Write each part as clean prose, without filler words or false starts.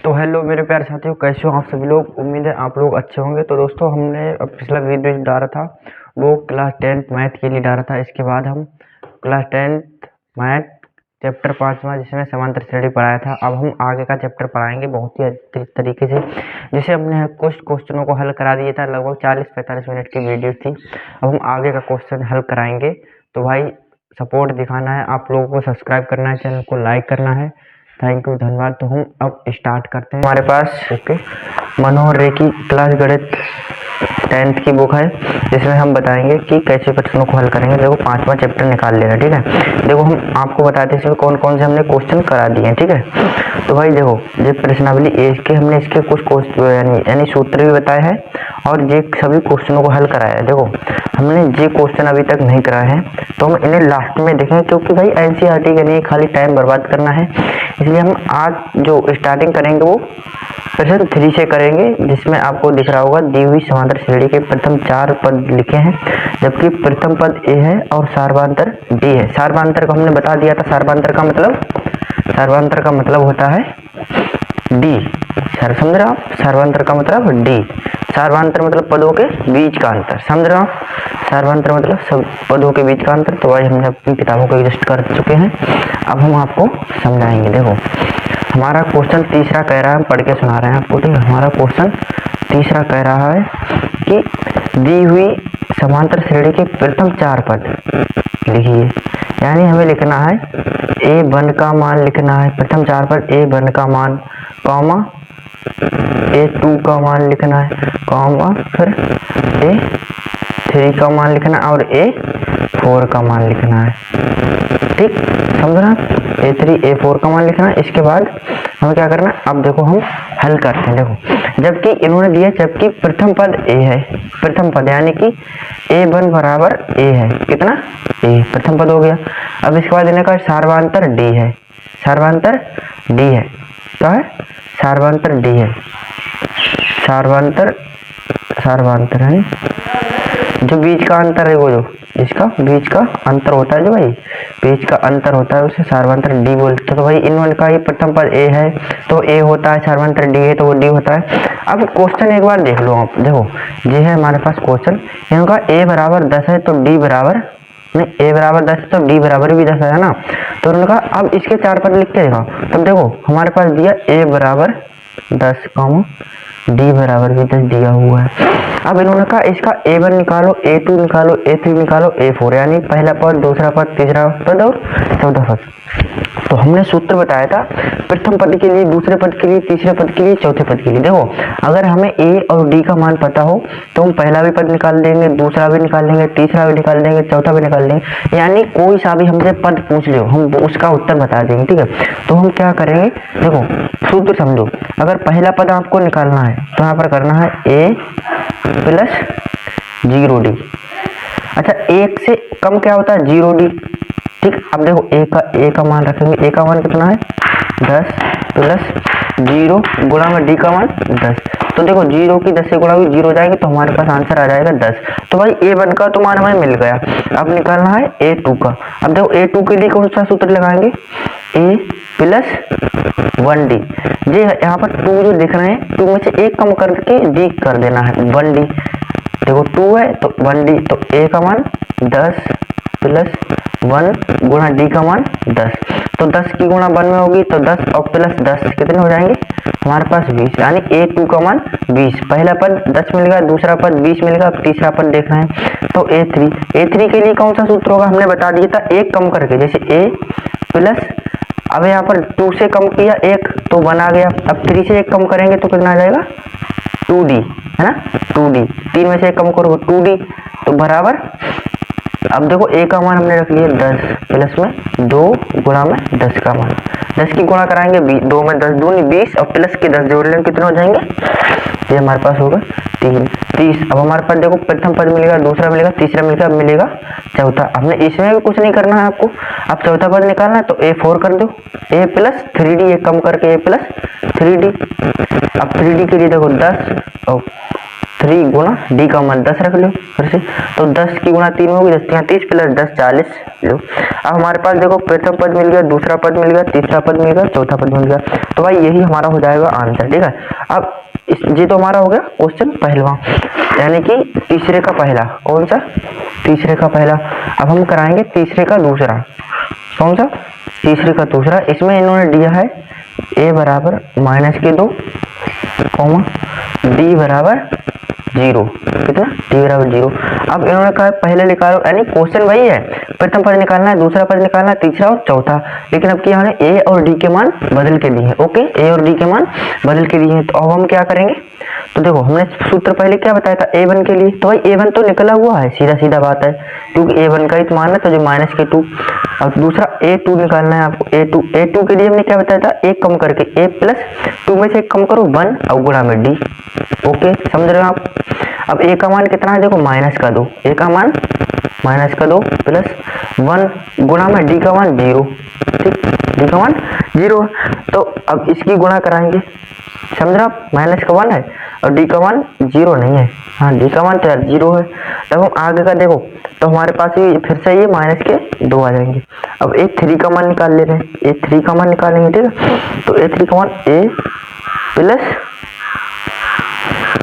तो हेलो मेरे प्यारे साथियों, कैसे हो आप सभी लोग। उम्मीद है आप लोग अच्छे होंगे। तो दोस्तों, हमने पिछला वीडियो डाला था वो क्लास 10th मैथ के लिए डाला था। इसके बाद हम क्लास 10th मैथ चैप्टर 5वां जिसमें समांतर श्रेणी पढ़ाया था, अब हम आगे का चैप्टर पढ़ाएंगे बहुत ही अच्छे तरीके से। जैसे हमने कुछ क्वेश्चनों को हल करा दिया था, लगभग 40-45 मिनट की वीडियो थी। अब हम आगे का क्वेश्चन हल कराएंगे। तो भाई सपोर्ट दिखाना है, आप लोगों को सब्सक्राइब करना है, चैनल को लाइक करना है। थैंक यू, धन्यवाद। तो हम अब स्टार्ट करते हैं। हमारे पास मनोहर रे की क्लास गणित 10th की बुक है, जिसमें हम बताएंगे कि कैसे प्रश्नों को हल करेंगे। देखो 5वां चैप्टर निकाल लेना, ठीक है। देखो हम आपको बताते हैं इसमें कौन कौन से हमने क्वेश्चन करा दिए हैं, ठीक है। तो भाई देखो, ये प्रश्नावली इसके हमने इसके कुछ क्वेश्चन यानी सूत्र भी बताए हैं और ये सभी क्वेश्चनों को हल कराया है। देखो हमने ये क्वेश्चन अभी तक नहीं कराए हैं, तो हम इन्हें लास्ट में देखेंगे, क्योंकि भाई एनसीईआरटी के लिए खाली टाइम बर्बाद करना है। इसलिए हम आज जो स्टार्टिंग करेंगे वो प्रश्न 3 से करेंगे, जिसमें आपको दिख रहा होगा दी हुई समांतर श्रेणी के प्रथम 4 पद लिखे हैं, जबकि प्रथम पद ए है और सार्वधातर डी है। सार्वधातर को हमने बता दिया था। सार्वधातर का मतलब होता है डी। समझ रहे हो आप? सार्वधातर का मतलब डी। सार्वधातर मतलब पदों के बीच का अंतर। समझ रहे हो आप? सार्वधातर मतलब सब पदों के बीच का अंतर। तो भाई हमने अपनी किताबों को एडजस्ट कर चुके हैं, अब हम आपको समझाएंगे। देखो हमारा क्वेश्चन तीसरा कह रहा है, हम पढ़ के सुना रहे हैं आपको, ठीक है। हमारा क्वेश्चन तीसरा कह रहा है कि दी हुई समांतर श्रेणी के प्रथम 4 पद लिखिए। यानी हमें लिखना है A1 का मान लिखना है, प्रथम 4 पद A1 का मान, कॉमा A2 का मान लिखना है, कॉमा फिर A3 का मान लिखना है और A4 का मान लिखना है, ठीक। समझना? A3 A4 का मान लिखना है। इसके बाद हमें क्या करना है, अब देखो हम हल करते हैं। देखो जबकि इन्होंने दिया, जबकि प्रथम पद A है, प्रथम पद यानी कि A1 बराबर A है, कितना A, प्रथम पद हो गया। अब इसके बाद इन्हें कहा सार्वधातर D है, सार्वधातर D है, क्या है? सार्वधातर D है, सार्वधातर है जो बीच का अंतर है, वो जो इसका बीच का अंतर होता है, जो भाई बीच का अंतर होता है उसे सार्वधातर डी बोलते हैं। तो भाई इन्होंने कहा ये प्रथम पद ए है तो ए होता है, सार्वधातर डी है तो वो डी होता है। अब क्वेश्चन एक बार देख लो आप। देखो ये है हमारे पास क्वेश्चन, इनका ए बराबर 10 है तो डी बराबर नहीं, ए बराबर 10 तो डी बराबर भी 10 है ना। तो उन्होंने कहा अब इसके 4 पद लिख के दिखाओ। तब देखो हमारे पास दिया ए बराबर 10 कॉमा डी बराबर भी 10 दिया हुआ है। अब इन्होंने कहा इसका A1 निकालो, A2 निकालो, A3 निकालो, A4, यानी पहला पद, दूसरा पद, तीसरा पद और चौथा पद। तो हमने सूत्र बताया था प्रथम पद के लिए, दूसरे पद के लिए, तीसरे पद के लिए, चौथे पद के लिए। देखो अगर हमें A और D का मान पता हो तो हम पहला भी पद निकाल देंगे, दूसरा भी निकाल देंगे, तीसरा भी निकाल देंगे, चौथा भी निकाल देंगे। यानी कोई सा भी हमसे पद पूछ लो, हम उसका उत्तर बता देंगे, ठीक है। तो हम क्या करेंगे, देखो सूत्र समझो। अगर पहला पद आपको निकालना है तो यहाँ पर करना है A प्लस 0D। अच्छा, 1 से कम क्या होता है? 0D, ठीक। अब देखो A का मान रखेंगे, A का मान कितना है? 10 प्लस 0 गुणा में D का मान 10। तो देखो 0 की 10 से गुणा हुई 0 जाएगी तो हमारे पास आंसर आ जाएगा 10। तो भाई A1 का तो मान हमें मिल गया। अब निकालना है A2 का। अब देखो A2 के लिए कौन सा सूत्र लगाएंगे? A plus 1D। ये यहाँ पर 2 जो दिख रहे हैं, 2 में से 1 कम करके D कर देना है, 1D। देखो 2 है तो 1D, तो A का मान 10 प्लस 1 गुणा D का मान 10। तो 10 की गुणा 1 में होगी तो 10 और प्लस 10 कितने हो जाएंगे हमारे पास? 20। यानी A2 का मान 20। पहला पद 10 मिलेगा, दूसरा पद 20 मिलेगा, तीसरा पद देखना है तो A3 के लिए कौन सा सूत्र होगा? हमने बता दिया था 1 कम करके, जैसे A प्लस, अब यहाँ पर 2 से कम किया 1 तो 1 आ गया। अब 3 से 1 कम करेंगे तो कितना आ जाएगा? 2D, है ना, 2D। 3 में से 1 कम करो 2D, तो बराबर। अब देखो A का मान हमने रख लिया 10 प्लस में 2 गुणा में 10 का मान, 10 की गुणा कराएंगे 2 में 10 दूनी 20 और प्लस के 10 जोड़ लेंगे, कितने हो जाएंगे? ये हमारे पास होगा 30। अब हमारे पास देखो प्रथम पद मिलेगा, दूसरा मिलेगा, तीसरा मिलेगा, अब मिलेगा चौथा। हमने इसमें भी कुछ नहीं करना है आपको। अब चौथा पद निकालना है तो A4 कर दो, A प्लस 3D, एक कम करके A प्लस 3D। अब 3D के लिए देखो 10 और 3 गुणा डी का मान 10 रख लो फिर से, तो 10 की गुणा 3 होगी 10 30 प्लस 10 40 लो। अब हमारे पास देखो प्रथम पद मिल गया, दूसरा पद मिल गया, तीसरा पद मिल गया, चौथा पद मिल गया, तो भाई यही हमारा हो जाएगा आंसर। ठीक है, अब ये तो हमारा हो गया क्वेश्चन पहलवा, यानी कि तीसरे का पहला। कौन सा? तीसरे का पहला। अब हम कराएंगे तीसरे का दूसरा। कौन सा? तीसरे का दूसरा। इसमें इन्होंने दिया है a बराबर -2 कॉमा d बराबर 0। कितना? d बराबर 0। अब इन्होंने कहा पहले निकालो, यानी क्वेश्चन वही है, प्रथम पद निकालना है, दूसरा पद निकालना है, तीसरा और चौथा, लेकिन अब क्या है a और d के मान बदल के दिए हैं। ओके, a और d के मान बदल के दिए हैं, तो अब हम क्या करेंगे? तो देखो हमने सूत्र पहले क्या बताया था a1 के लिए, तो भाई a1 तो निकला हुआ है, सीधा सीधा बात है, क्योंकि a1 का ही तो मान है, तो जो -2। अब दूसरा a2 निकालना है आपको। a2 के लिए हमने क्या बताया था? एक कम करके a प्लस 2 में से एक कम करो 1 और गुणा में d। ओके, समझ रहे हो आप? अब a का मान कितना है? देखो -2, a का मान -2 प्लस 1 गुणा में d का मान 0। ठीक, d का मान 0। तो अब इसकी गुणा कराएंगे, समझ रहे आप? -1 है और d का मान 0 नहीं है। हाँ, d का मान तो यार 0 है। तब हम आगे का देखो, तो हमारे पास ये फिर से ये -2 आ जाएंगे। अब a3 का मान निकाल ले रहे हैं, a3 का मान निकालेंगे। ठीक है, तो a3 का मान a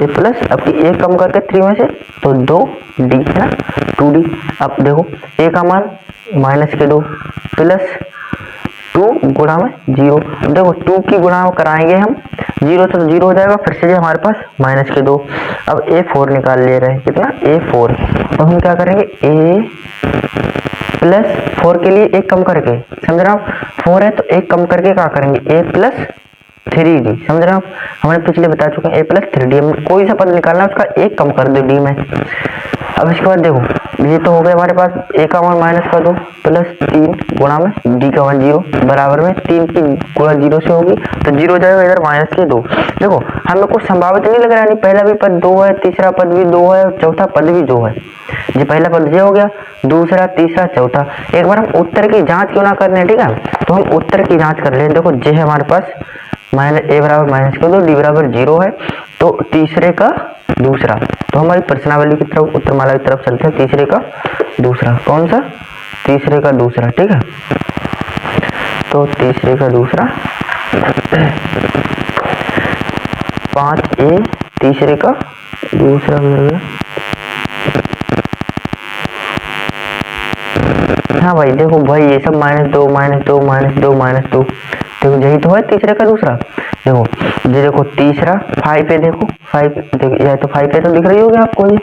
प्लस अब एक कम करके 3 में से, तो 2d है ना, 2d। अब देखो a का मान -2 प्लस 2 गुणा में 0। देखो 2 की गुणा कराएंगे हम, 0 तो 0 हो जाएगा, फिर से हमारे पास -2। अब a4 निकाल ले रहे हैं। कितना? a4। तो हम क्या करेंगे? a प्लस 4 के लिए एक कम करके, समझ रहे आप? 4 है तो एक कम करके क्या करेंगे? a plus 3d। समझ रहे आप? हमने पिछले बता चुके हैं a प्लस 3d। हम कोई सा पद निकालना है उसका एक कम कर दो d में। अब इसके बाद देखो ये तो हो गया हमारे पास, a का मान -2 प्लस 3 गुणा में d का मान 0 बराबर में 3 की गुणा 0 से होगी, तो 0 हो जाएगा इधर -2। देखो हमें कुछ संभावित नहीं लग रहा है, पहला भी पद 2 है, तीसरा पद भी 2 है और चौथा पद भी 2 है। ये पहला पद ये हो गया, दूसरा, तीसरा, चौथा। एक बार हम उत्तर की जांच क्यों ना करने? ठीक है, तो हम उत्तर की जांच कर लें। देखो ये है हमारे पास a बराबर -2, d बराबर 0 है, तो तीसरे का दूसरा। तो हमारी प्रश्नावली की तरफ, उत्तरमाला की तरफ चलते हैं। तीसरे का दूसरा। कौन सा? तीसरे का दूसरा। ठीक है, तो तीसरे का दूसरा 5a तीसरे का दूसरा मिल गया। हाँ भाई देखो भाई ये सब -2 -2 -2 -2, देखो यही तो है तीसरे का दूसरा। देखो ये देखो तीसरा 5 है, देखो 5 देखो, यह तो 5 है तो दिख रही होगी आपको, ये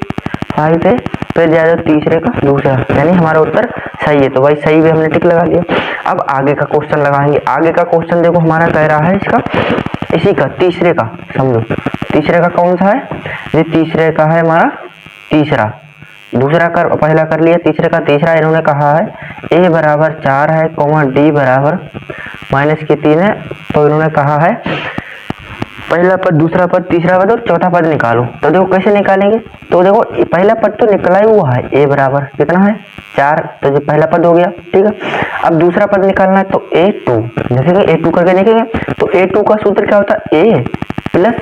5 है, फिर ज्यादा तीसरे का दूसरा, यानी हमारा उत्तर सही है। तो भाई सही भी हमने टिक लगा दिया। अब आगे का क्वेश्चन लगाएंगे। आगे का क्वेश्चन देखो हमारा कह रहा है इसका, इसी का तीसरे का, समझो तीसरे का कौन सा है? ये तीसरे का है हमारा तीसरा। दूसरा कर पहला कर लिया, तीसरे का तीसरा। इन्होंने कहा है a बराबर 4 है, d बराबर -3 है। तो इन्होंने कहा है पहला पद, दूसरा पद, तीसरा पद और चौथा पद निकालो। तो देखो कैसे निकालेंगे? तो देखो पहला पद तो निकला ही हुआ है, a बराबर कितना है? 4, तो जो पहला पद हो गया। ठीक है, अब दूसरा पद निकालना है, तो a2, जैसे कि a2 करके देखेंगे, तो a2 का सूत्र क्या होता है? a प्लस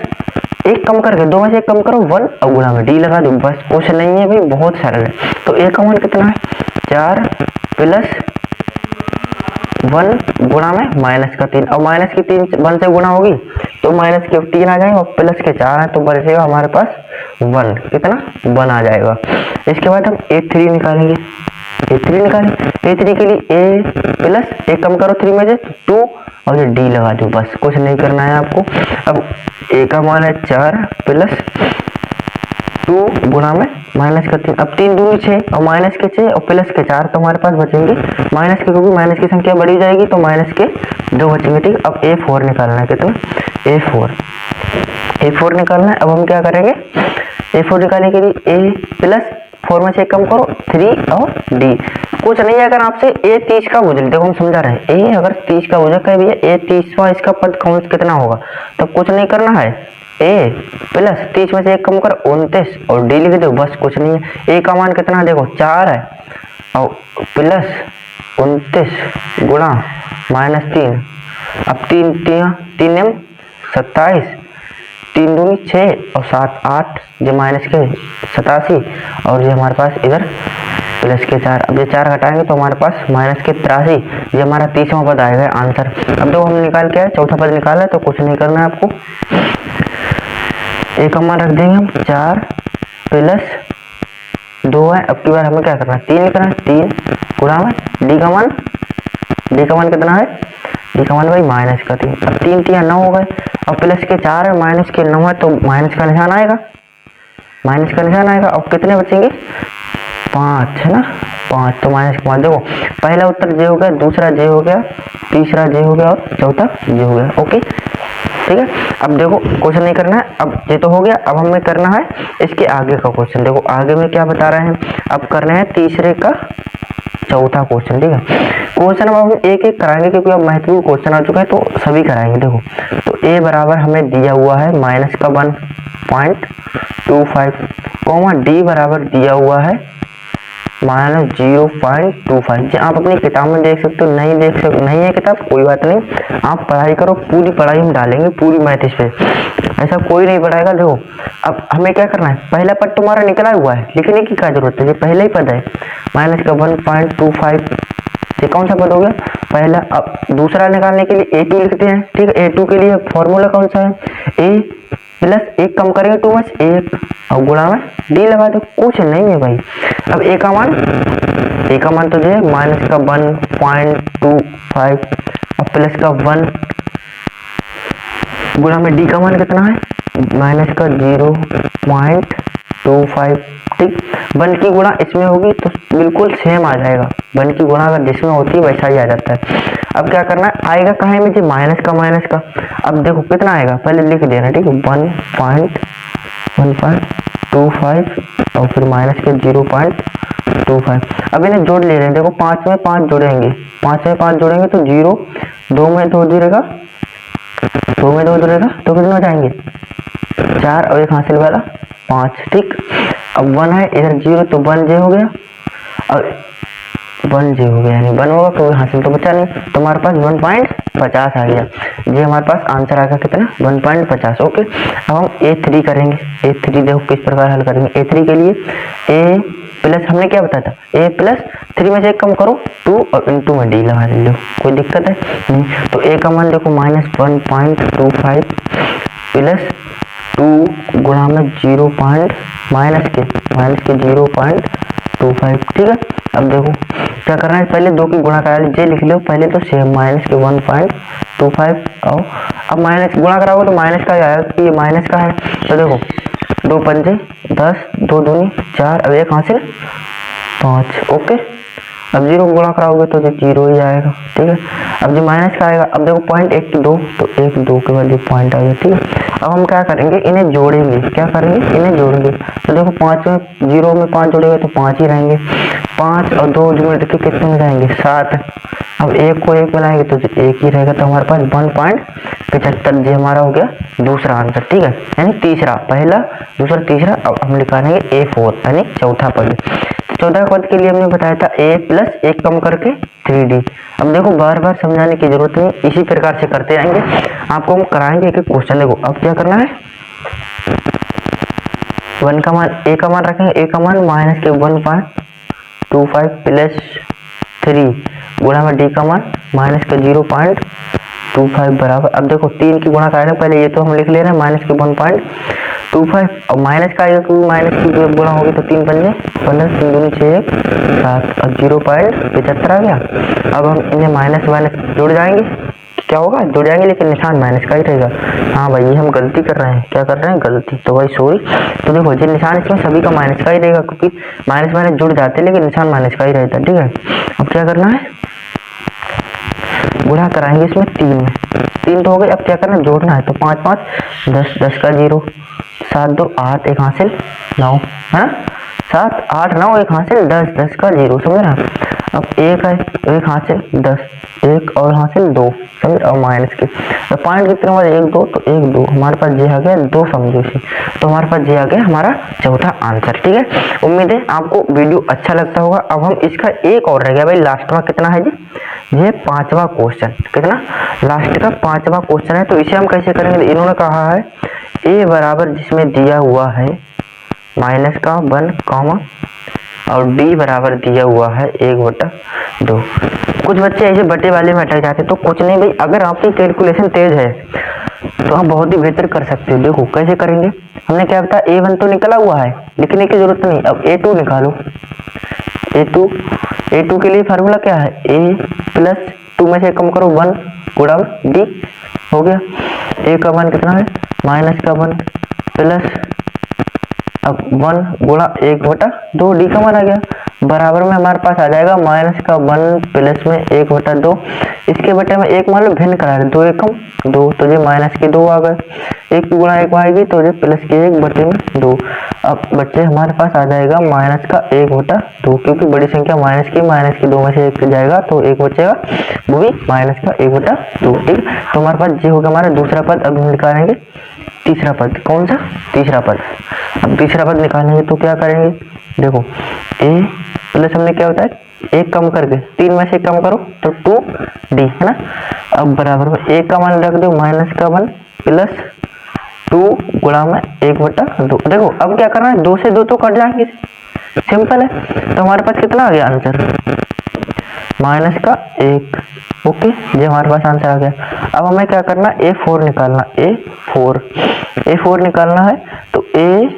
एक कम करके 2 में से एक कम करो 1 और गुणा में d लगा दो, बस। क्वेश्चन नहीं है भाई, बहुत सरल है। तो a का मान कितना है? 4 प्लस 1 गुणा में -3, और -3 1 से गुणा होगी तो -3 आ जाएगा, और प्लस के 4 है तो बचेगा हमारे पास 1। कितना? 1 आ जाएगा। इसके बाद हम a3 निकालेंगे। a3 निकालें, a3 के लिए a प्लस एक कम करो 3 में से 2 और ये d लगा दो, बस। कुछ नहीं करना है आपको। अब a का मान है 4 प्लस 2 गुणा में -3, अब 3 दूनी 6 और -6 और प्लस के 4, तो हमारे पास बचेंगे माइनस के, क्योंकि माइनस की संख्या बढ़ी जाएगी तो -2 बचेंगे। ठीक, अब a4 निकालना है। कितना? a4 निकालना है। अब हम क्या करेंगे? a4 निकालने के लिए a प्लस 4 में से कम करो 3 और d। कुछ नहीं है, अगर आपसे a 30 का बुझल, देखो हम समझा रहे हैं a अगर 30 का बुझल कहे भैया a 30वां इसका पद कौन कितना होगा, तो कुछ नहीं करना है, a प्लस 30 में से एक कम कर 29 और d लिख दो, बस। कुछ नहीं है। a का मान कितना? देखो 4 है और प्लस 29 गुणा -3, अब 3 27 तीन दूनी 6 और 7 8, ये माइनस के 87 और ये हमारे पास इधर प्लस के 4। अब ये 4 घटाएंगे तो हमारे पास माइनस के 83, ये हमारा 30वां पद आएगा आंसर। अब देखो हम निकाल के आए, चौथा पद निकाला है तो कुछ नहीं करना है आपको, एक का मान रख देंगे हम 4 प्लस 2 है। अब की बार हमें क्या करना है, 3 लिखना है, 3 गुणा में डी का मान कितना है, डी का मान भाई माइनस का 3। अब 3 3 9 हो गए, अब प्लस के 4 है माइनस के 9 है तो माइनस का निशान आएगा, अब कितने बचेंगे 5 है ना, 5 तो माइनस के 5। देखो पहला उत्तर जे हो गया, दूसरा जे हो गया, तीसरा जे हो गया और चौथा जे हो गया। ओके ठीक है। अब देखो कुछ नहीं करना है, अब ये तो हो गया, अब हमें करना है इसके आगे का क्वेश्चन। देखो आगे में क्या बता रहे हैं, अब करना है तीसरे का चौथा क्वेश्चन। ठीक है, क्वेश्चन अब हम एक एक कराएंगे क्योंकि अब महत्वपूर्ण क्वेश्चन आ चुका है तो सभी कराएंगे। देखो तो ए बराबर हमें दिया हुआ है माइनस का 1.25, कॉमा डी बराबर दिया हुआ है माइनस 0.25। आप अपनी किताब में देख सकते हो, नहीं है किताब कोई बात नहीं, आप पढ़ाई करो, पूरी पढ़ाई हम डालेंगे, पूरी मैथ इस पे, ऐसा कोई नहीं पढ़ाएगा। देखो अब हमें क्या करना है, पहला पद तुम्हारा निकला हुआ है, लिखने की क्या जरूरत है, ये पहला ही पद है माइनस का 1.25, ये कौन सा पद हो गया पहला। अब दूसरा निकालने के लिए A2 लिखते हैं। ठीक है, A2 के लिए फॉर्मूला कौन सा है, A प्लस 1 कम करेंगे 2 बस 1 और गुणा में डी लगा दो, कुछ नहीं है भाई। अब ए का मान तो जो है माइनस का 1.25 और प्लस का 1 गुणा में डी का मान कितना है माइनस का 0.25। ठीक, 1 की गुणा इसमें होगी तो बिल्कुल सेम आ जाएगा, 1 की गुणा अगर जिसमें होती है वैसा ही आ जाता है। अब क्या करना है, आएगा कहाँ है मुझे माइनस का, अब देखो कितना आएगा पहले लिख देना। ठीक है, 1.25 और फिर माइनस के 0.25। अब इन्हें जोड़ ले रहे हैं, देखो 5 में 5 जोड़ेंगे, 5 में 5 जोड़ेंगे तो 0, 2 में 2 जुड़ेगा, 2 में 2 जुड़ेगा तो कितना हो जाएंगे 4 और एक हासिल वाला 5। ठीक, अब 1 है इधर 0 तो 1 जे हो गया और 1 जे हो गया, यानी 1 होगा कोई हासिल तो बचा नहीं, तो हमारे पास 1.50 आ गया। ये हमारे पास आंसर आ गया कितना 1.50। ओके, अब हम A3 करेंगे। A3 देखो किस प्रकार हल करेंगे। A3 के लिए A प्लस हमने क्या बताया था, A प्लस 3 में से 1 कम करो 2 और इनटू में डी लगा लो, कोई दिक्कत है नहीं। तो A का मान देखो माइनस 1.25 प्लस 2 गुणा में 0. माइनस के 0.25। ठीक है, अब देखो क्या करना है, पहले 2 की गुणा करा लीजिए, लिख लो पहले तो सेम माइनस के 1.25 और अब माइनस गुणा कराओगे तो माइनस का आएगा कि ये माइनस का है। तो देखो 2 पंजे 10, 2 दूनी 4, अब एक हासिल 5। ओके, अब 0 गुणा कराओगे तो 0 ही आएगा। ठीक है, अब जो माइनस का आएगा, अब देखो 0.12 तो 1 2 के बाद पॉइंट आ गया। ठीक है, अब हम क्या करेंगे, इन्हें जोड़ेंगे, इन्हें जोड़ेंगे। तो देखो 5 में 0 में 5 जोड़ेगा तो 5 ही रहेंगे, 5 और 2 जोड़ के कितने में जाएंगे 7। अब 1 को 1 मिलाएंगे तो 1 ही रहेगा, तो हमारे पास 1.75 जी हमारा हो गया दूसरा आंसर। ठीक है, यानी तीसरा, पहला दूसरा तीसरा। अब हम निकालेंगे A4 यानी चौथा पद। चौथा पद के लिए हमने बताया था A प्लस 1 कम करके 3D। अब देखो बार बार समझाने की जरूरत नहीं, इसी प्रकार से करते जाएंगे, आपको हम कराएंगे एक क्वेश्चन। देखो अब क्या करना है, 1 का मान A का मान रखेंगे, A का मान माइनस के 1.25 प्लस 3 गुणा में D का मान माइनस के 0.25 बराबर। अब देखो 3 की गुणा करेंगे, पहले ये तो हम लिख ले रहे हैं माइनस के 1.25 और माइनस का आएगा क्योंकि माइनस की गुणा होगी तो 3 पंजे 15, 3 दूनी 6 7 और 0.75 आ गया। अब हम इन्हें माइनस जोड़ जाएंगे, क्या होगा जुड़ जाएंगे लेकिन निशान माइनस का ही रहेगा। हाँ भाई ये हम गलती कर रहे हैं, क्या कर रहे हैं गलती, तो भाई सॉरी। तो देखो जो निशान इसमें सभी का माइनस का ही रहेगा क्योंकि माइनस जुड़ जाते हैं लेकिन निशान माइनस का ही रहता है। ठीक है, अब क्या करना है, गुणा कराएंगे इसमें 3 तो हो गए। अब क्या करना है, जोड़ना है, तो 5 5 10, 10 का 0, 7 2 8, एक हासिल 9 है ना, 7 8 9 एक हासिल 10, 10 का 0, समझ रहे। अब 1 है, एक हासिल 10, 1 और हासिल 2, समझ, और माइनस के तो पॉइंट कितने हमारे 1 2, तो 1 2 हमारे पास ये आ गया 2 समझो इसे, तो हमारे पास ये आ गया हमारा चौथा आंसर। ठीक है, उम्मीद है आपको वीडियो अच्छा लगता होगा। अब हम इसका एक और रह गया भाई, लास्ट में कितना है जी, ये 5वां क्वेश्चन, कितना लास्ट का 5वां क्वेश्चन है। तो इसे हम कैसे करेंगे, इन्होंने कहा है ए बराबर जिसमें दिया हुआ है माइनस का 1 कॉमा और डी बराबर दिया हुआ है 1/2। कुछ बच्चे ऐसे बटे वाले में अटक जाते, तो कुछ नहीं भाई, अगर आपकी कैलकुलेशन तेज है तो आप बहुत ही बेहतर कर सकते हो। देखो कैसे करेंगे, हमने क्या बताया, A1 तो निकला हुआ है, लिखने की जरूरत नहीं। अब A2 निकालो। A2 के लिए फार्मूला क्या है, A प्लस 2 में से कम करो 1 गुणा D, हो गया। A का मान कितना है, माइनस का 1 प्लस अब 1 गुणा 1/2, डी का मान आ गया, बराबर में हमारे पास आ जाएगा माइनस का 1 प्लस में 1/2। इसके बटे में एक मान लो भिन्न करा रहे, 2 एकम 2, तो ये माइनस के 2 आ गए, 1 गुणा 1 आएगी तो ये प्लस के 1/2। अब बच्चे हमारे पास आ जाएगा माइनस का 1/2, क्योंकि बड़ी संख्या माइनस के 2 में से 1 जाएगा तो 1 बचेगा, वो भी माइनस का 1/2। ठीक, तो हमारे पास ये होगा हमारा दूसरा पद। अब हम निकालेंगे तीसरा पद। कौन सा, तीसरा पद। अब तीसरा पद निकालेंगे तो क्या करेंगे, देखो ए प्लस हमने क्या होता है, 1 कम करके 3 में से कम करो तो 2d है ना। अब बराबर में ए का मान रख दो माइनस का 1 प्लस 2 गुणा में 1/2। देखो अब क्या करना है, 2 से 2 तो कट जाएंगे, सिंपल है। तो हमारे पास कितना आ गया आंसर, माइनस का 1। ओके, ये हमारे पास आंसर आ गया। अब हमें क्या करना, A4 निकालना। A4 निकालना है तो A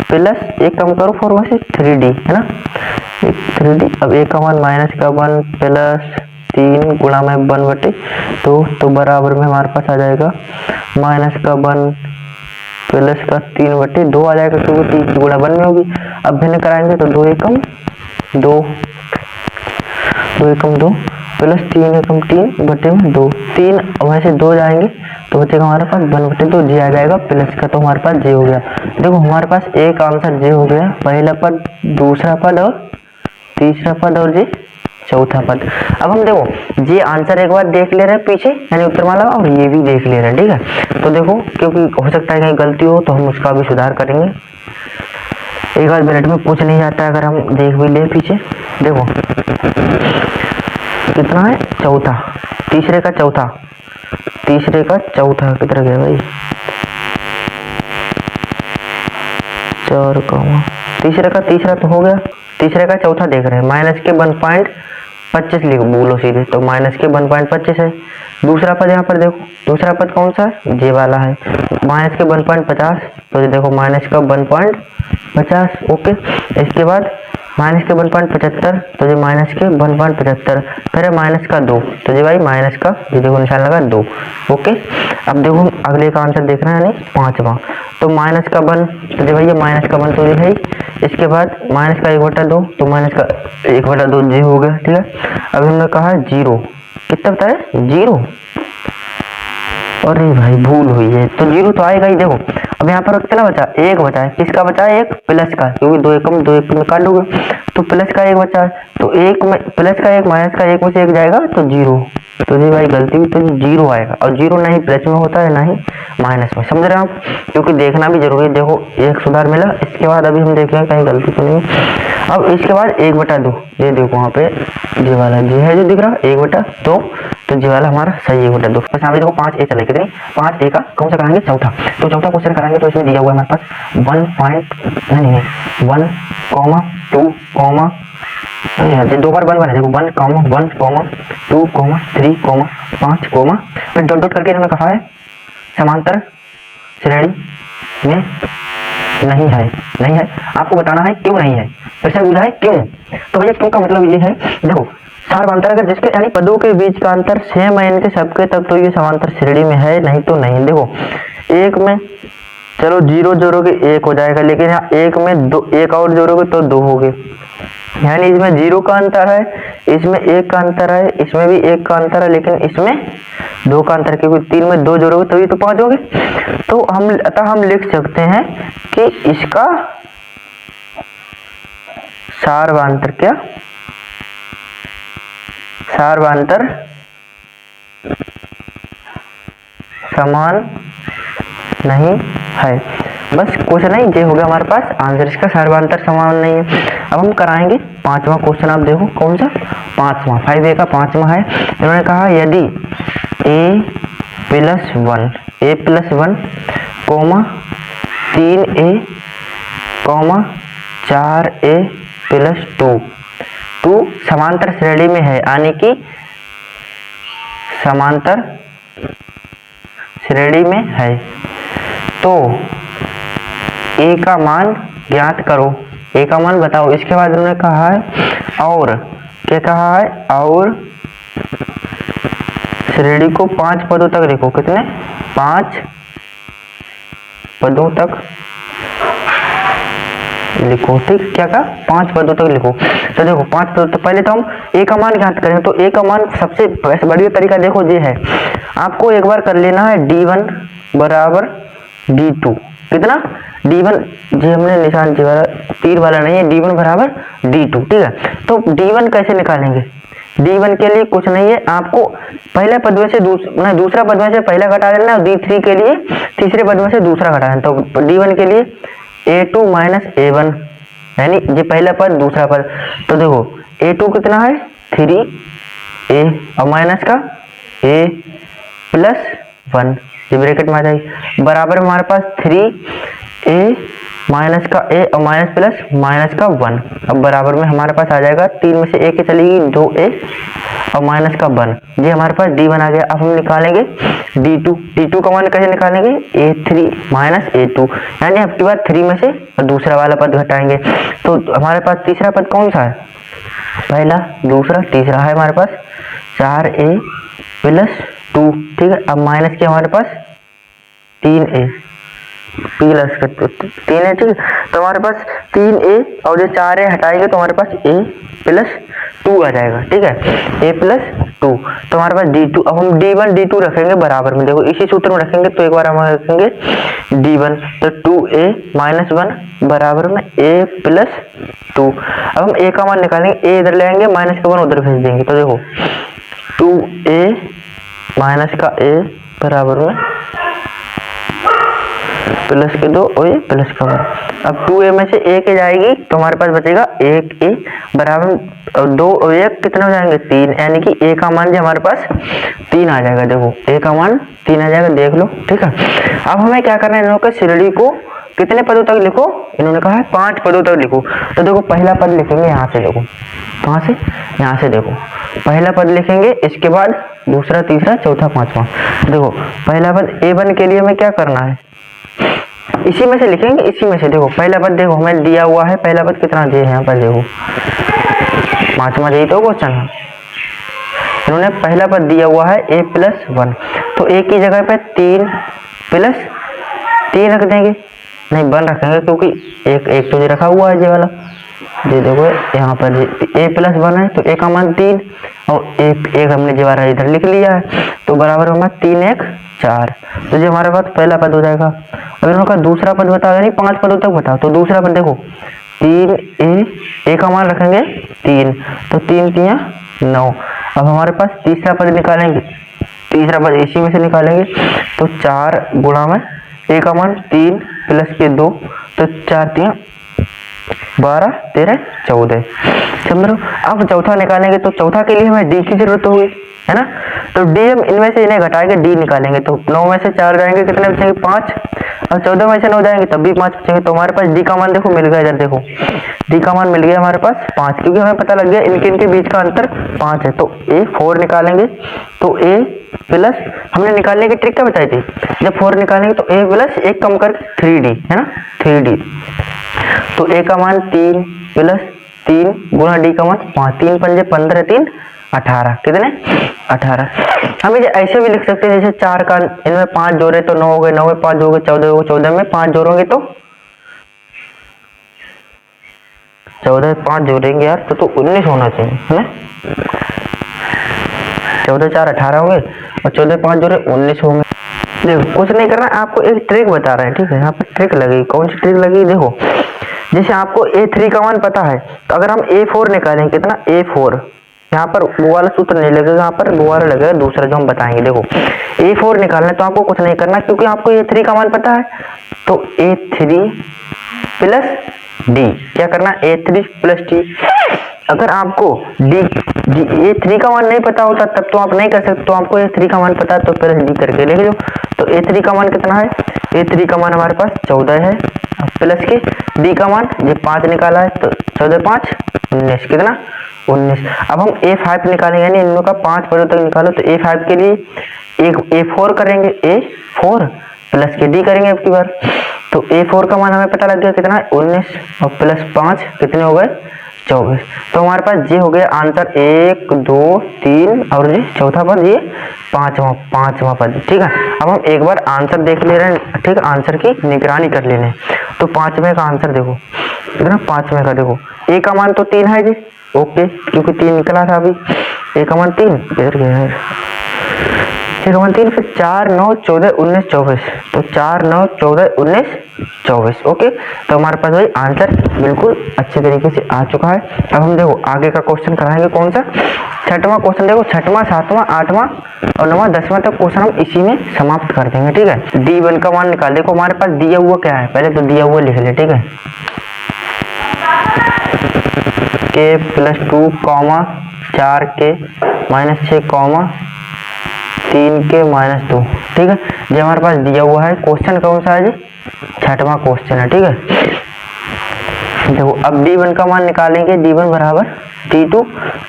प्लस 1 कम करो 4 में से 3d है ना, 3d। अब A का मान माइनस का 1 प्लस 3 गुणा में 1/2, तो बराबर में हमारे पास आ जाएगा माइनस का 1 प्लस का 3/2 आ जाएगा, क्योंकि 3 गुणा 1 में होगी। अब भिन्न कराएंगे तो 2 एकम 2 प्लस 3 एकम 3/2, 3 वहाँ से 2 जाएंगे तो बचेगा हमारे पास 1/2, जे आ जाएगा प्लस का, तो हमारे पास जे हो गया। देखो हमारे पास एक आंसर जे हो गया, पहला पद, दूसरा पद और तीसरा पद और जे चौथा पद। अब हम देखो जे आंसर एक बार देख ले रहे हैं पीछे यानी उत्तरमाला, और ये भी देख ले रहे हैं। ठीक है, तो देखो क्योंकि हो सकता है कहीं गलती हो तो हम उसका भी सुधार करेंगे। एक आध मिनट में कुछ नहीं जाता अगर हम देख भी ले पीछे। देखो कितना है, चौथा, तीसरे का चौथा कितना गया भाई, 4 कॉमा तीसरे का तीसरा तो हो गया, तीसरे का चौथा देख रहे हैं, माइनस के 1.25 लिखो, बोलो सीधे, तो माइनस के 1.25 है। दूसरा पद यहाँ पर देखो, दूसरा पद कौन सा है, जे वाला है, माइनस के 1.50, तो ये देखो माइनस का 1.50। ओके, इसके बाद माइनस के 1.75, तो ये माइनस के 1.75, फिर है माइनस का 2, तो ये भाई माइनस का, ये देखो निशान लगा 2। ओके, अब देखो अगले का आंसर देखना है, यानी 5वां, तो माइनस का 1, तो ये भाई ये माइनस का 1 तो ये है। इसके बाद माइनस का 1/2, तो माइनस का 1/2 जी हो गया। ठीक है, अब हमने कहा 0, कितना बताया, 0, अरे भाई भूल हुई है, तो 0 तो आएगा ही। देखो अब यहाँ पर कितना बचा, 1 बचा है, किसका बचा है, 1 प्लस का, क्योंकि 2 एकम निकाल लोगे तो प्लस का 1 बचा है, तो 1 में प्लस का 1 माइनस का 1 में से 1 जाएगा तो 0, तो जी भाई गलती हुई, तो 0 आएगा। और 0 ना ही प्लस में होता है ना ही माइनस में, समझ रहे हैं आप, क्योंकि देखना भी जरूरी है। देखो एक सुधार मिला, इसके बाद अभी हम देखेंगे कहीं गलती तो नहीं। अब इसके बाद 1/2, ये देखो वहाँ पे जी वाला जी है जो दिख रहा है 1/2, तो जी वाला हमारा सही 1/2। तो सामने देखो 5a चले, कितनी 5a का कौन सा कराएंगे, चौथा, तो चौथा क्वेश्चन कराएंगे। तो इसमें दिया हुआ है हमारे पास 1, 2 बार 1 है, देखो 1, 2, 3, 5, फिर डॉट डॉट करके इन्होंने कहा है समांतर श्रेणी में नहीं है। आपको बताना है क्यों नहीं है, फिर से बुझा है क्यों। तो भैया क्यों का मतलब ये है, देखो समांतर अगर जिसके यानी पदों के बीच का अंतर सेम है इनके सबके, तब तो ये समांतर श्रेणी में है, नहीं तो नहीं। देखो एक में चलो 0 जोड़ोगे 1 हो जाएगा, लेकिन यहाँ 1 में 2 1 और जोड़ोगे तो 2 हो गए, यानी इसमें 0 का अंतर है, इसमें 1 का अंतर है, इसमें भी 1 का अंतर है, लेकिन इसमें 2 का अंतर, क्योंकि 3 में 2 जोड़ोगे तभी तो 5 होगे। तो हम लिख सकते हैं कि इसका सार्वंतर क्या, सार्वंतर समान नहीं है। बस क्वेश्चन है ये हो गया हमारे पास आंसर, इसका सार्वंतर समान नहीं है। अब हम कराएंगे 5वां क्वेश्चन, आप देखो कौन सा, 5वां, 5a का 5वां है। इन्होंने कहा यदि a + 1 coma 3a comma 4a plus 2 समांतर श्रेणी में है, यानी कि समांतर श्रेणी में है। तो a का मान ज्ञात करो, a का मान बताओ। इसके बाद उन्होंने कहा है और क्या कहा है, और श्रेणी को 5 पदों तक लिखो। कितने? 5 पदों तक लिखो। ठीक, क्या कहा? 5 पदों तक लिखो। तो देखो 5 पदों, तो पहले तो हम ए का मान ज्ञात करें। तो ए का मान सबसे बढ़िया तरीका देखो ये है, आपको एक बार कर लेना है d1 बराबर d2। कितना? d1 जी हमने निशान जी वाला तीर वाला नहीं है, d1 बराबर d2। ठीक है, तो d1 कैसे निकालेंगे? d1 के लिए कुछ नहीं है, आपको पहले पद में से दूसरा पद में से पहला घटा देना है, d3 के लिए तीसरे पद में से दूसरा घटा देना। तो d1 के लिए a2 माइनस a1, यानी ये पहला पद दूसरा पद। तो देखो a2 कितना है? 3a और माइनस का a प्लस 1, ये ब्रैकेट में आ जाएगी, बराबर हमारे पास 3a माइनस का a और माइनस प्लस माइनस का 1। अब बराबर में हमारे पास आ जाएगा 3 में से a के चलेगी 2a और माइनस का 1, ये हमारे पास d1 आ गया। अब हम निकालेंगे d2 का मान कैसे निकालेंगे? a3 माइनस a2, यानी आपकी बार 3 में से दूसरा वाला पद घटाएंगे। तो हमारे पास तीसरा पद कौन सा है? पहला, दूसरा, तीसरा है हमारे पास 4a प्लस 2। ठीक है, अब माइनस के हमारे पास 3a प्लस 3 है। ठीक है, तो हमारे पास 3a और जो 4a हटाएंगे तो हमारे पास a प्लस 2 आ जाएगा। ठीक है, a प्लस 2, तो हमारे पास d2। अब हम d1 d2 रखेंगे बराबर में, देखो इसी सूत्र में रखेंगे। तो एक बार हम रखेंगे d1, तो 2a माइनस 1 बराबर में a प्लस 2। अब हम a का मान निकालेंगे, a इधर ले आएंगे, माइनस का 1 उधर भेज देंगे। तो देखो 2a माइनस का a बराबर में प्लस के 2 और ये प्लस का 1। अब 2a में से 1 जाएगी तो हमारे पास बचेगा 1a बराबर 2 और 1 कितने हो जाएंगे? 3, यानी कि a का मान जो हमारे पास 3 आ जाएगा। देखो a का मान 3 आ जाएगा, देख लो। ठीक है, अब हमें क्या करना है, इन लोगों के श्रेणी को कितने पदों तक लिखो? इन्होंने कहा है 5 पदों तक लिखो। तो देखो पहला पद लिखेंगे यहाँ से, देखो कहाँ से? यहाँ से। देखो पहला पद लिखेंगे, इसके बाद दूसरा, तीसरा, चौथा, पांचवा। देखो पहला पद a1 के लिए हमें क्या करना है? इसी में से लिखेंगे, इसी में से। देखो पहला पद देखो हमें दिया हुआ है, पहला पद कितना दिए है यहाँ पर, देखो 5वां यही तो क्वेश्चन है। इन्होंने पहला पद दिया हुआ है a प्लस 1, तो a की जगह पे 3 प्लस 3 रख देंगे, नहीं 1 रखेंगे, क्योंकि एक तो ये रखा हुआ है ये वाला, ये देखो यहाँ पर a प्लस 1 है, तो a का मान 3 और एक हमने ये वाला इधर लिख लिया है, तो बराबर होगा 3 1 4। तो ये हमारे पास पहला पद हो जाएगा। अब इनका दूसरा पद बताओ, नहीं 5 पदों तक बताओ। तो दूसरा पद देखो 3a का मान रखेंगे 3, तो 3 3 9। अब हमारे पास तीसरा पद निकालेंगे, तीसरा पद इसी में से निकालेंगे। तो 4 गुणा में a का मान 3 प्लस के 2, तो 4 3 12 13 14। समझ लो। अब चौथा निकालेंगे, तो चौथा के लिए हमें d की जरूरत होगी, है ना। तो d हम इनमें से इन्हें घटाएंगे, d निकालेंगे। तो 9 में से 4 जाएंगे, कितने बचेंगे? 5। और 14 में से 9 जाएंगे तब भी 5 बचेंगे। तो हमारे पास d का मान देखो मिल गया, इधर देखो d का मान मिल गया हमारे पास 5, क्योंकि हमें पता लग गया इनके बीच का अंतर 5 है। तो a 4 निकालेंगे, तो a प्लस हमने निकालने की ट्रिक क्या बताई थी, जब 4 निकालेंगे तो a प्लस 1 कम कर 3d, है ना, 3d। तो a का मान 3 प्लस 3 गुणा d का मान 5, 3 पंजे 15 3 18, कितने? 18। हम इसे ऐसे भी लिख सकते हैं, जैसे 4 का इनमें 5 जोड़े तो 9 हो गए, 9 में 5 हो गए 14 हो गए, 14 में 5 जोड़ोगे तो 14 में 5 जोड़ेंगे यार तो 19 होना चाहिए, है ना। 14 4 18 हो गए और 14 5 जोड़े 19 होंगे। देखो कुछ नहीं करना, आपको एक ट्रिक बता रहे हैं, ठीक है। यहाँ पर ट्रिक लगेगी, कौन सी ट्रिक लगेगी? देखो जैसे आपको a3 का मान पता है, तो अगर हम a4 निकालेंगे, कितना? a4, यहाँ पर वो वाला सूत्र नहीं लगेगा, यहाँ पर वो वाला लगेगा दूसरा जो हम बताएंगे। देखो a4 निकालना है तो आपको कुछ नहीं करना, क्योंकि आपको a3 का मान पता है। तो a3 प्लस d, क्या करना? a3 प्लस d, अगर आपको डी ए थ्री का मान नहीं पता होता तब तो आप नहीं कर सकते, तो आपको ए थ्री का मान पता है तो फिर डी करके लिख दो। तो ए थ्री का मान कितना है, ए थ्री का मान हमारे पास 14 है, प्लस के डी का मान ये 5 निकाला है तो 14 5 19, कितना 19। अब हम ए फाइव निकालेंगे, यानी इन लोगों का 5 पदों तक निकालो। तो ए फाइव के लिए एक ए फोर करेंगे, ए फोर प्लस के डी करेंगे अब की बार। तो ए फोर का मान हमें पता लग गया कितना है 19, और प्लस 5 कितने हो गए 24। तो हमारे पास ये हो गया आंसर 1 2 3 और ये चौथा पद, ये पांचवा पद। ठीक है, अब हम एक बार आंसर देख ले रहे हैं, ठीक है, आंसर की निगरानी कर लेने। तो पांचवे का आंसर देखो कितना, पांचवे का देखो ए का मान तो 3 है जी, ओके, क्योंकि 3 निकला था अभी। ए का मान 3 इधर गया है, ए का मान 3, फिर 4 9 14 19 24, तो 4 9 14 19 24, ओके। तो हमारे पास भाई आंसर बिल्कुल अच्छे तरीके से आ चुका है। अब हम देखो आगे का क्वेश्चन कराएंगे, कौन सा, छठवां क्वेश्चन। देखो छठवां, सातवां, आठवां और नौवां 10वां तक क्वेश्चन हम इसी में समाप्त कर देंगे। ठीक है, डी वन का मान निकाल। देखो हमारे पास दिया हुआ क्या है, पहले तो दिया हुआ लिख ले, ठीक है, के प्लस 2 कॉमा 4 के माइनस 6 कॉमा 3 के माइनस 2। ठीक है, ये हमारे पास दिया हुआ है। क्वेश्चन कौन सा है जी, छठवां क्वेश्चन है। ठीक है, देखो अब d1 का मान निकालेंगे, d1 बराबर d2।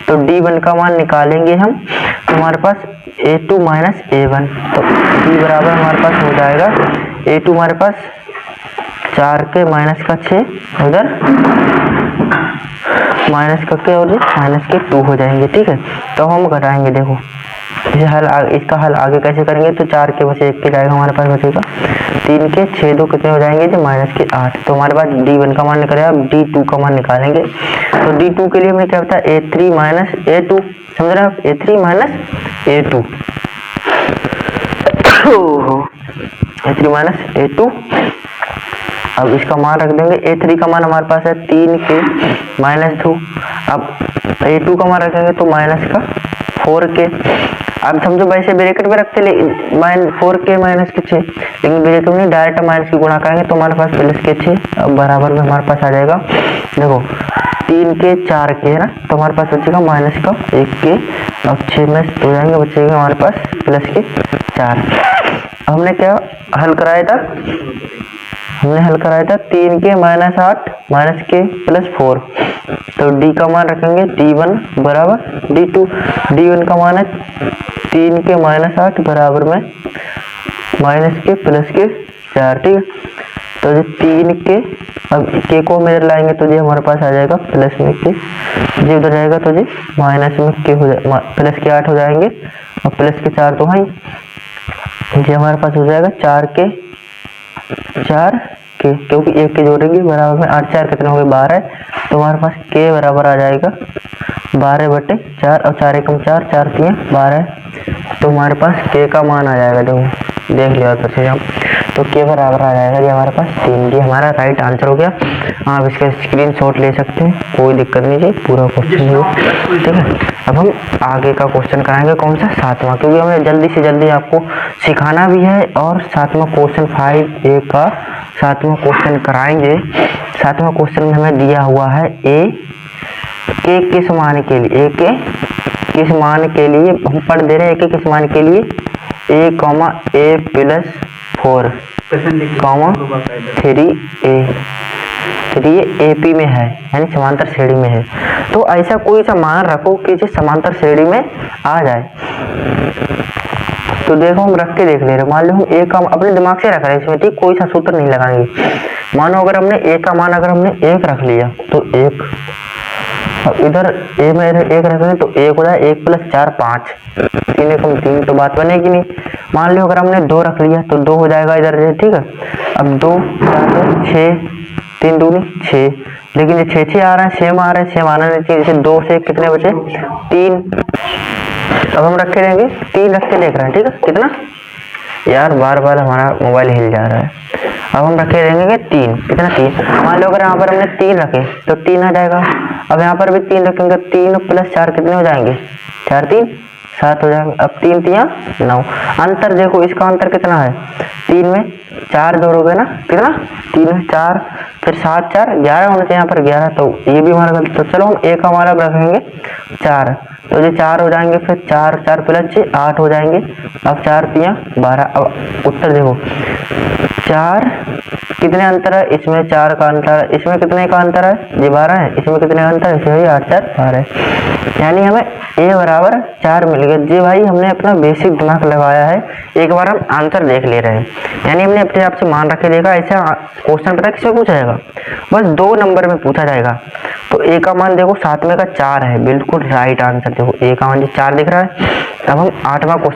तो d1 का मान निकालेंगे हम, तो हमारे पास a2 माइनस a1, तो d बराबर हमारे पास हो जाएगा a2 हमारे पास 4 के माइनस का 6, उधर माइनस का के और माइनस के 2 हो जाएंगे। ठीक है, तो हम घटाएंगे, देखो इसे हल इसका हल आगे कैसे करेंगे। तो 4 के बचे 1 के जाएगा, हमारे पास बचेगा 3 के 6 2 कितने हो जाएंगे जो माइनस के 8। तो हमारे पास d1 का मान निकलेगा। अब d2 का मान निकालेंगे, तो d2 के लिए हमें क्या होता है a3 माइनस a2, समझ रहे हैं, a3 minus a2, a3 minus a2। अब इसका मान रख देंगे, a3 का मान हमारे पास है 3 के माइनस 2। अब a2 का मान रखेंगे तो माइनस का 4 के। अब समझो वैसे ब्रैकेट में रखते 4 के माइनस के 6, लेकिन ब्रैकेट में डायरेक्ट माइनस की गुणा करेंगे तो हमारे पास प्लस के 6। अब बराबर में हमारे पास आ जाएगा, देखो 3 के 4 के है ना, तो हमारे पास बचेगा माइनस का 1 के, अब 6 में 2 जाएंगे, बचेगा हमारे पास प्लस के 4। हमने क्या हल कराया था, हमने हल कराया था 3 के माइनस 8 माइनस के प्लस 4। तो d का मान रखेंगे d1 बराबर d2, d1 का मान है 3 के माइनस 8 बराबर में माइनस के प्लस के 4। ठीक है, तो जो 3 के, अब के को में इधर लाएंगे तो ये हमारे पास आ जाएगा प्लस में के, ये उधर जाएगा तो ये माइनस में के हो जाएगा, प्लस के 8 हो जाएंगे और प्लस के 4 तो है, ये हमारे पास हो जाएगा 4 के 4 के, क्योंकि 1 के जोड़ेंगे बराबर में 8 4 कितने हो गए 12, तो हमारे पास के बराबर आ जाएगा 12/4 और 4 एकम 4 4 3 12, तो हमारे पास के का मान आ जाएगा। देखो देख लिया तो सही हम, तो के बराबर आ जाएगा ये हमारे पास 3। ये हमारा राइट आंसर हो गया। आप इसका स्क्रीनशॉट ले सकते हैं, कोई दिक्कत नहीं जी, पूरा क्वेश्चन हो। ठीक है, अब हम आगे का क्वेश्चन कराएंगे, कौन सा, सातवां, क्योंकि हमें जल्दी से जल्दी आपको सिखाना भी है और सातवां क्वेश्चन 5A का सातवां क्वेश्चन कराएंगे। सातवां क्वेश्चन में हमें दिया हुआ है ए के किस मान के लिए, ए के किस मान के लिए हम पढ़ दे रहे हैं, ए के किस मान के लिए a comma a plus 4 comma 3a, 3a AP में है, यानी समांतर श्रेणी में है। तो ऐसा कोई सा मान रखो कि जो समांतर श्रेणी में आ जाए। तो देखो हम रख के देख ले रहे हैं, मान लो हम a का अपने दिमाग से रख रहे हैं इसमें, ठीक, कोई सा सूत्र नहीं लगाएंगे। मानो अगर हमने a का मान अगर हमने 1 रख लिया तो 1, और इधर a में 1 रखेंगे तो 1 हो जाए 1 प्लस 4 5, 3 एकम 3, तो बात बनेगी नहीं। मान लो अगर हमने 2 रख लिया तो 2 हो जाएगा इधर, ठीक है। अब 2 4 6 3 दूनी 6, लेकिन ये 6 6 आ रहा है, 6 में आ रहा है, 6 आना नहीं चाहिए, जैसे 2 से कितने बचे 3। अब हम रखे रहेंगे 3 रख के देख रहे हैं, ठीक है, कितना यार बार बार हमारा मोबाइल हिल जा रहा है। अब हम रखे रहेंगे 3, कितना 3, मान लो अगर यहाँ पर हमने 3 रखे तो 3 आ जाएगा। अब यहाँ पर भी 3 रखेंगे, 3 प्लस 4 कितने हो जाएंगे 4 3 7 हो जाएंगे। अब 3 तिया 9। अंतर देखो, इसका अंतर कितना है, 3 में 4 जोड़ोगे ना, कितना, 3 में 4, फिर 7 4 11 होने थे यहाँ पर 11, तो ये भी हमारा गलत। तो चलो हम एक हमारा रखेंगे 4, तो ये 4 हो जाएंगे, फिर 4 4 प्लस 6 8 हो जाएंगे। अब 4 तिया 12। अब उत्तर देखो, 4 कितने अंतर है, इसमें 4 का अंतर है, इसमें कितने का अंतर है, ये 12 है, इसमें कितने का अंतर है, इसमें 8 4 12 है। यानी हमें a बराबर 4 मिल गया। जी भाई हमने अपना बेसिक दिमाग लगाया है, एक बार हम आंसर देख ले रहे हैं, यानी हमने अपने आप से मान रखे देखा। ऐसा क्वेश्चन पता किसमें पूछा जाएगा, बस 2 नंबर में पूछा जाएगा। तो a का मान देखो 7 में का 4 है, बिल्कुल राइट आंसर। देखो a का मान 4 दिख रहा है। अब हम 8वां क्वेश्चन